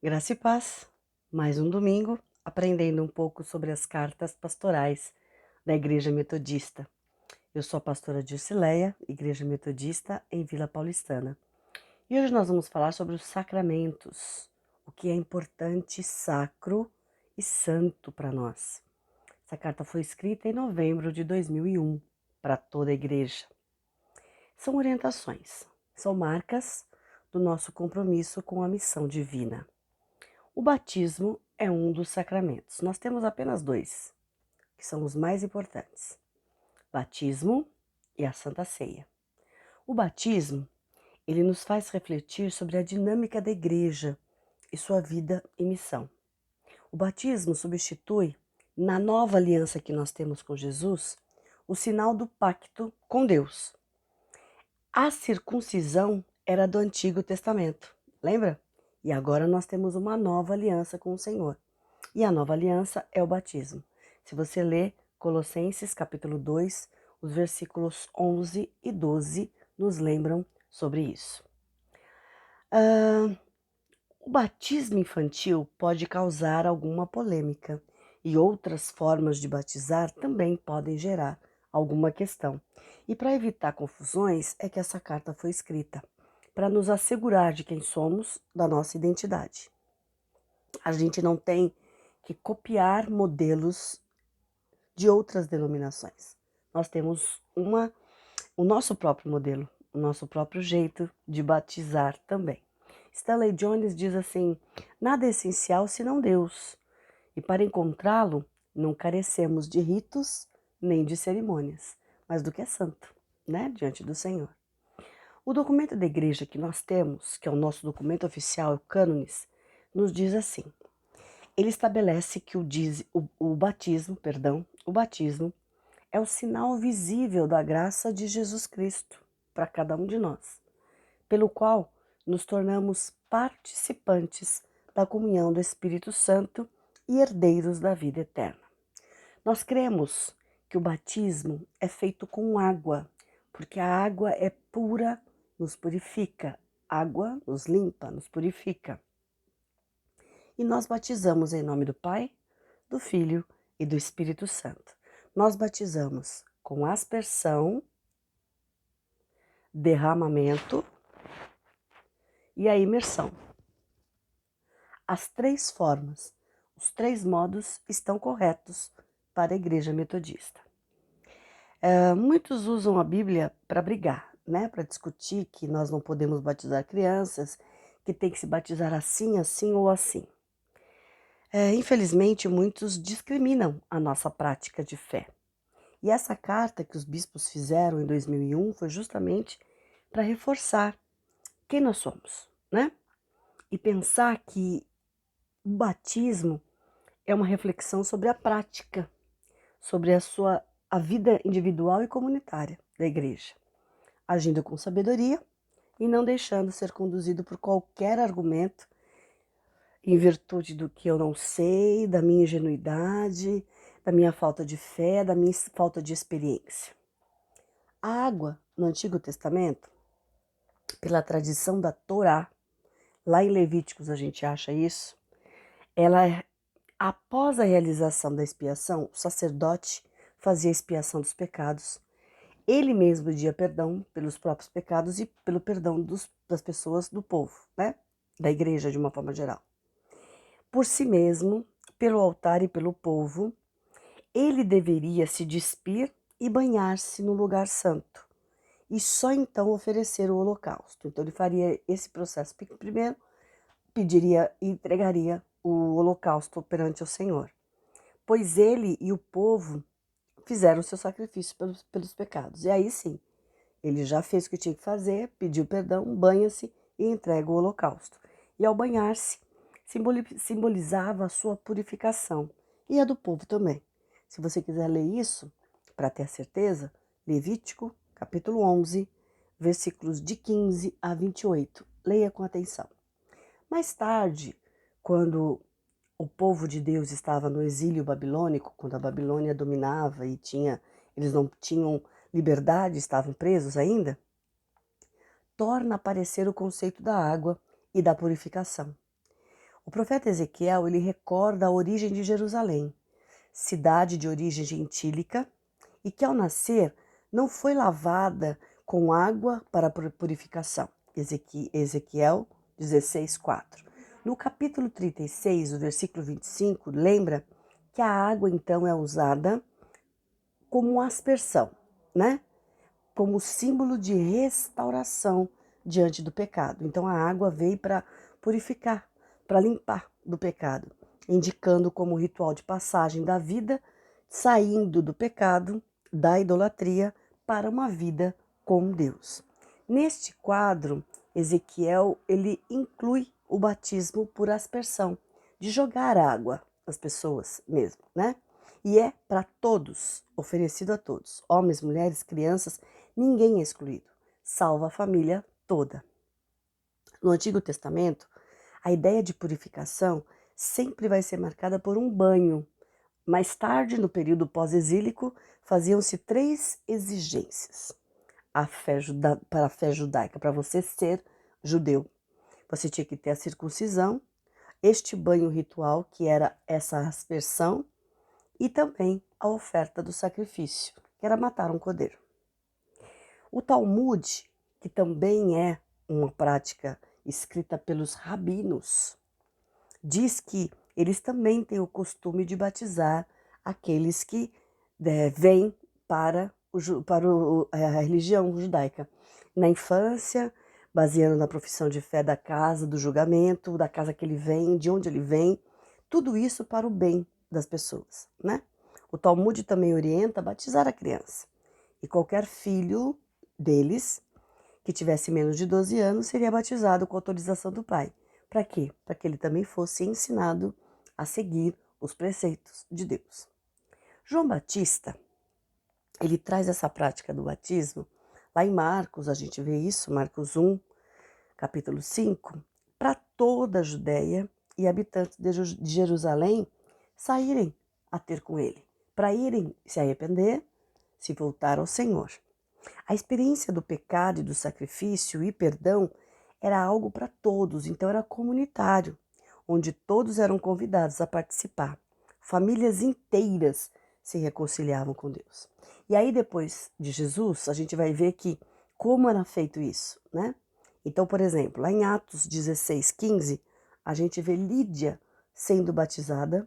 Graça e paz, mais um domingo aprendendo um pouco sobre as cartas pastorais da Igreja Metodista. Eu sou a pastora Dilcileia, Igreja Metodista em Vila Paulistana. E hoje nós vamos falar sobre os sacramentos, o que é importante, sacro e santo para nós. Essa carta foi escrita em novembro de 2001 para toda a igreja. São orientações, são marcas do nosso compromisso com a missão divina. O batismo é um dos sacramentos. Nós temos apenas dois, que são os mais importantes: batismo e a Santa Ceia. O batismo, ele nos faz refletir sobre a dinâmica da igreja e sua vida e missão. O batismo substitui, na nova aliança que nós temos com Jesus, o sinal do pacto com Deus. A circuncisão era do Antigo Testamento, lembra? E agora nós temos uma nova aliança com o Senhor. E a nova aliança é o batismo. Se você ler Colossenses capítulo 2, os versículos 11 e 12 nos lembram sobre isso. O batismo infantil pode causar alguma polêmica e outras formas de batizar também podem gerar alguma questão. E para evitar confusões é que essa carta foi escrita, para nos assegurar de quem somos, da nossa identidade. A gente não tem que copiar modelos de outras denominações. Nós temos o nosso próprio modelo, o nosso próprio jeito de batizar também. Stanley Jones diz assim: nada é essencial senão Deus, e para encontrá-lo não carecemos de ritos nem de cerimônias, mas do que é santo, né, diante do Senhor. O documento da igreja que nós temos, que é o nosso documento oficial, o Cânones, nos diz assim: ele estabelece que o batismo é o sinal visível da graça de Jesus Cristo para cada um de nós, pelo qual nos tornamos participantes da comunhão do Espírito Santo e herdeiros da vida eterna. Nós cremos que o batismo é feito com água, porque a água é pura, nos purifica. A água nos limpa, nos purifica. E nós batizamos em nome do Pai, do Filho e do Espírito Santo. Nós batizamos com aspersão, derramamento e a imersão. As três formas, os três modos estão corretos para a Igreja Metodista. Muitos usam a Bíblia para brigar, né? Para discutir que nós não podemos batizar crianças, que tem que se batizar assim, assim ou assim. Infelizmente, muitos discriminam a nossa prática de fé. E essa carta que os bispos fizeram em 2001 foi justamente para reforçar quem nós somos, né? E pensar que o batismo é uma reflexão sobre a prática, sobre a vida individual e comunitária da igreja, agindo com sabedoria e não deixando ser conduzido por qualquer argumento em virtude do que eu não sei, da minha ingenuidade, da minha falta de fé, da minha falta de experiência. A água, no Antigo Testamento, pela tradição da Torá, lá em Levíticos a gente acha isso, após a realização da expiação, o sacerdote fazia a expiação dos pecados. Ele mesmo pedia perdão pelos próprios pecados e pelo perdão das pessoas do povo, né? Da igreja de uma forma geral. Por si mesmo, pelo altar e pelo povo, ele deveria se despir e banhar-se no lugar santo, e só então oferecer o holocausto. Então ele faria esse processo primeiro, pediria e entregaria o holocausto perante o Senhor, pois ele e o povo fizeram o seu sacrifício pelos pecados. E aí sim, ele já fez o que tinha que fazer, pediu perdão, banha-se e entrega o holocausto. E ao banhar-se, simbolizava a sua purificação e a do povo também. Se você quiser ler isso, para ter certeza, Levítico, capítulo 11, versículos de 15 a 28. Leia com atenção. Mais tarde, quando o povo de Deus estava no exílio babilônico, quando a Babilônia dominava e eles não tinham liberdade, estavam presos ainda, torna a aparecer o conceito da água e da purificação. O profeta Ezequiel, ele recorda a origem de Jerusalém, cidade de origem gentílica, e que ao nascer não foi lavada com água para purificação. Ezequiel 16:4. No capítulo 36, o versículo 25, lembra que a água então é usada como aspersão, né? Como símbolo de restauração diante do pecado. Então a água veio para purificar, para limpar do pecado, indicando como ritual de passagem da vida, saindo do pecado, da idolatria, para uma vida com Deus. Neste quadro, Ezequiel, ele inclui o batismo por aspersão, de jogar água às pessoas mesmo, né? E é para todos, oferecido a todos, homens, mulheres, crianças, ninguém é excluído, salvo a família toda. No Antigo Testamento, a ideia de purificação sempre vai ser marcada por um banho. Mais tarde, no período pós-exílico, faziam-se 3 exigências para a fé judaica, para você ser judeu. Você tinha que ter a circuncisão, este banho ritual, que era essa aspersão, e também a oferta do sacrifício, que era matar um cordeiro. O Talmud, que também é uma prática escrita pelos rabinos, diz que eles também têm o costume de batizar aqueles que vêm para a religião judaica. Na infância, baseando na profissão de fé da casa, do julgamento, da casa que ele vem, de onde ele vem, tudo isso para o bem das pessoas, né? O Talmud também orienta a batizar a criança. E qualquer filho deles que tivesse menos de 12 anos seria batizado com autorização do pai. Para quê? Para que ele também fosse ensinado a seguir os preceitos de Deus. João Batista, ele traz essa prática do batismo, lá em Marcos, a gente vê isso, Marcos 1, capítulo 5, para toda a Judéia e habitantes de Jerusalém saírem a ter com ele, para irem se arrepender, se voltar ao Senhor. A experiência do pecado e do sacrifício e perdão era algo para todos, então era comunitário, onde todos eram convidados a participar. Famílias inteiras se reconciliavam com Deus. E aí depois de Jesus, a gente vai ver que como era feito isso, né? Então, por exemplo, lá em Atos 16:15, a gente vê Lídia sendo batizada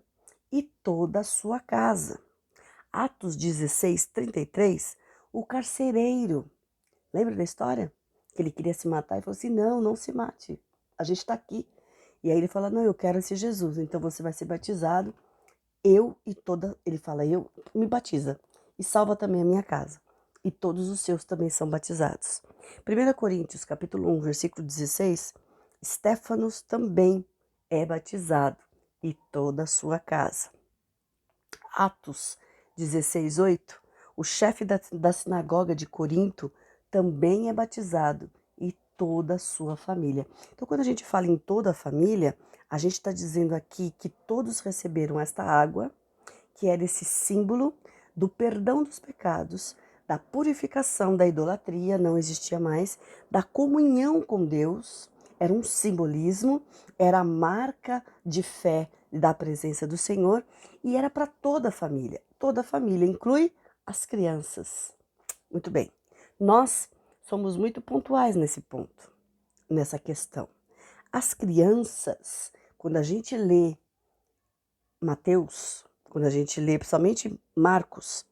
e toda a sua casa. Atos 16:33, o carcereiro, lembra da história? Que ele queria se matar e falou assim, não se mate, a gente está aqui. E aí ele fala, não, eu quero esse Jesus, então você vai ser batizado, ele fala, eu me batiza e salva também a minha casa. E todos os seus também são batizados. 1 Coríntios, capítulo 1, versículo 16, Estéfanos também é batizado e toda a sua casa. Atos 16:8, o chefe da sinagoga de Corinto também é batizado e toda a sua família. Então, quando a gente fala em toda a família, a gente está dizendo aqui que todos receberam esta água, que era esse símbolo do perdão dos pecados, da purificação da idolatria, não existia mais, da comunhão com Deus, era um simbolismo, era a marca de fé da presença do Senhor e era para toda a família. Toda a família inclui as crianças. Muito bem, nós somos muito pontuais nesse ponto, nessa questão. As crianças, quando a gente lê Mateus, quando a gente lê principalmente Marcos,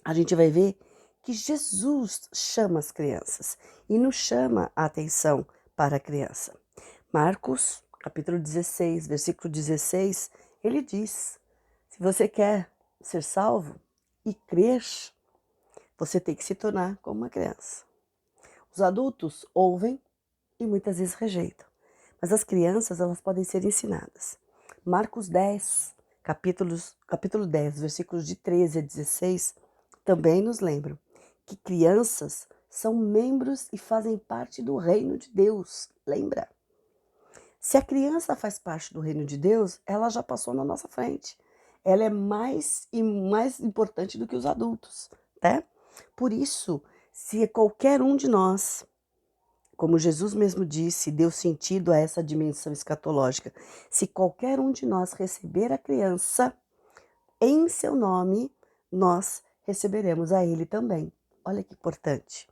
a gente vai ver que Jesus chama as crianças e nos chama a atenção para a criança. Marcos, capítulo 16, versículo 16, ele diz, se você quer ser salvo e crer, você tem que se tornar como uma criança. Os adultos ouvem e muitas vezes rejeitam, mas as crianças elas podem ser ensinadas. Marcos 10, capítulo 10, versículos de 13 a 16, também nos lembram que crianças são membros e fazem parte do reino de Deus. Lembra? Se a criança faz parte do reino de Deus, ela já passou na nossa frente. Ela é mais importante do que os adultos, né? Por isso, se qualquer um de nós Como Jesus mesmo disse, deu sentido a essa dimensão escatológica. Se qualquer um de nós receber a criança em seu nome, nós receberemos a ele também. Olha que importante.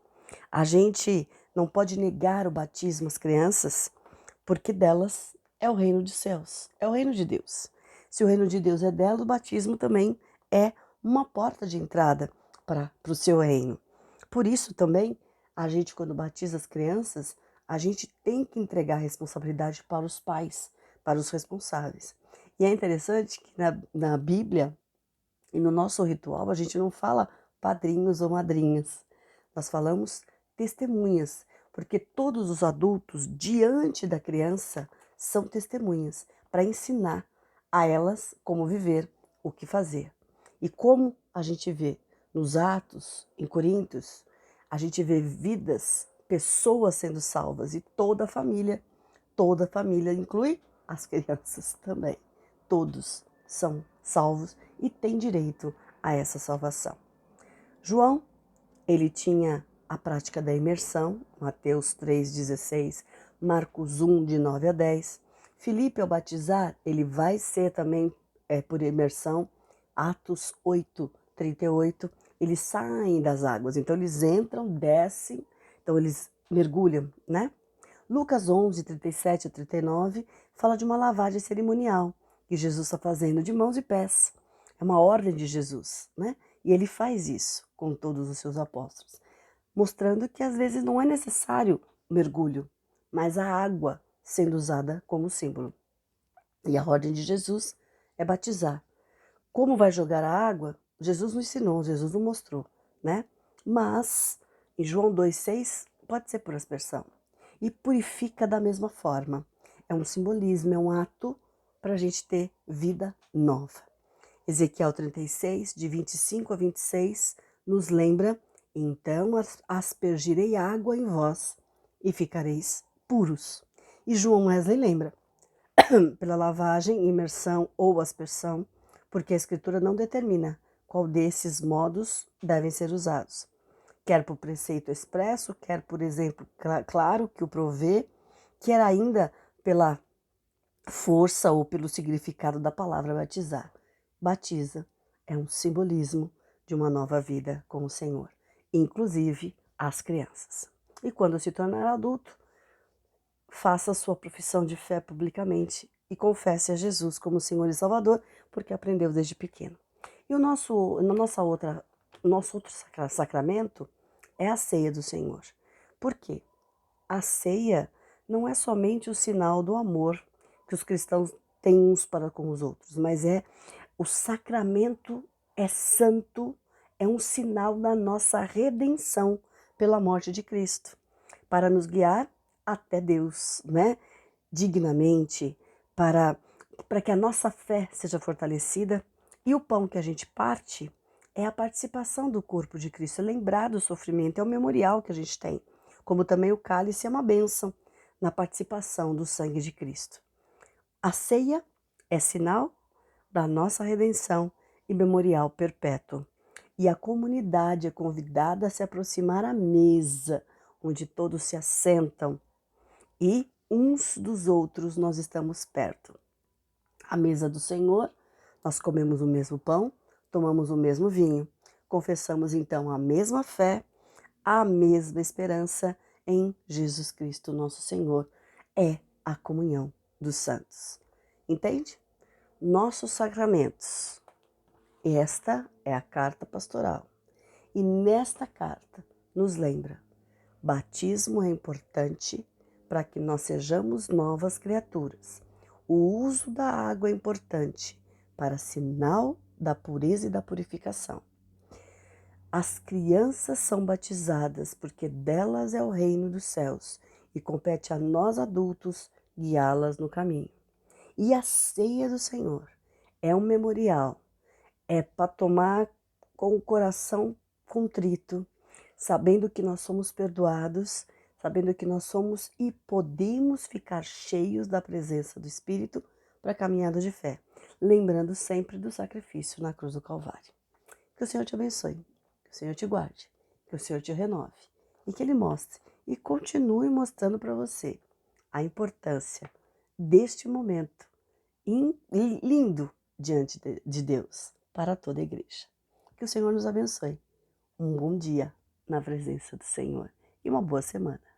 A gente não pode negar o batismo às crianças, porque delas é o reino dos céus, é o reino de Deus. Se o reino de Deus é dela, o batismo também é uma porta de entrada para o seu reino. Por isso também, a gente quando batiza as crianças, a gente tem que entregar a responsabilidade para os pais, para os responsáveis. E é interessante que na Bíblia e no nosso ritual a gente não fala padrinhos ou madrinhas, nós falamos testemunhas, porque todos os adultos diante da criança são testemunhas para ensinar a elas como viver, o que fazer. E como a gente vê nos Atos, em Coríntios, a gente vê vidas, pessoas sendo salvas e toda a família inclui as crianças também. Todos são salvos e têm direito a essa salvação. João, ele tinha a prática da imersão, Mateus 3,16, Marcos 1, de 9 a 10. Filipe, ao batizar, ele vai ser também por imersão, Atos 8, 38. Eles saem das águas, então eles entram, descem, então eles mergulham, né? Lucas 11, 37 a 39, fala de uma lavagem cerimonial que Jesus está fazendo de mãos e pés. É uma ordem de Jesus, né? E ele faz isso com todos os seus apóstolos, mostrando que às vezes não é necessário mergulho, mas a água sendo usada como símbolo. E a ordem de Jesus é batizar. Como vai jogar a água? Jesus não ensinou, Jesus não mostrou, né? Mas em João 2,6 pode ser por aspersão. E purifica da mesma forma. É um simbolismo, é um ato para a gente ter vida nova. Ezequiel 36, de 25 a 26, nos lembra: então aspergirei água em vós e ficareis puros. E João Wesley lembra: pela lavagem, imersão ou aspersão, porque a Escritura não determina qual desses modos devem ser usados. Quer por preceito expresso, quer por exemplo claro que o provê, quer ainda pela força ou pelo significado da palavra batizar. Batiza é um simbolismo de uma nova vida com o Senhor, inclusive as crianças. E quando se tornar adulto, faça a sua profissão de fé publicamente e confesse a Jesus como Senhor e Salvador, porque aprendeu desde pequeno. E o nosso outro sacramento é a ceia do Senhor. Por quê? A ceia não é somente o sinal do amor que os cristãos têm uns para com os outros, mas o sacramento é santo, é um sinal da nossa redenção pela morte de Cristo, para nos guiar até Deus, né? Dignamente, para que a nossa fé seja fortalecida. E o pão que a gente parte é a participação do corpo de Cristo, é lembrar do sofrimento, é o memorial que a gente tem, como também o cálice é uma bênção na participação do sangue de Cristo. A ceia é sinal da nossa redenção e memorial perpétuo. E a comunidade é convidada a se aproximar à mesa, onde todos se assentam e uns dos outros nós estamos perto. À mesa do Senhor, nós comemos o mesmo pão, tomamos o mesmo vinho, confessamos então a mesma fé, a mesma esperança em Jesus Cristo, nosso Senhor. É a comunhão dos santos. Entende? Nossos sacramentos. Esta é a carta pastoral. E nesta carta nos lembra: batismo é importante para que nós sejamos novas criaturas. O uso da água é importante para sinal da pureza e da purificação. As crianças são batizadas porque delas é o reino dos céus e compete a nós adultos guiá-las no caminho. E a ceia do Senhor é um memorial, é para tomar com o coração contrito, sabendo que nós somos perdoados, sabendo que nós somos e podemos ficar cheios da presença do Espírito para a caminhada de fé, lembrando sempre do sacrifício na cruz do Calvário. Que o Senhor te abençoe, que o Senhor te guarde, que o Senhor te renove e que Ele mostre e continue mostrando para você a importância deste momento lindo diante de Deus para toda a igreja. Que o Senhor nos abençoe. Um bom dia na presença do Senhor e uma boa semana.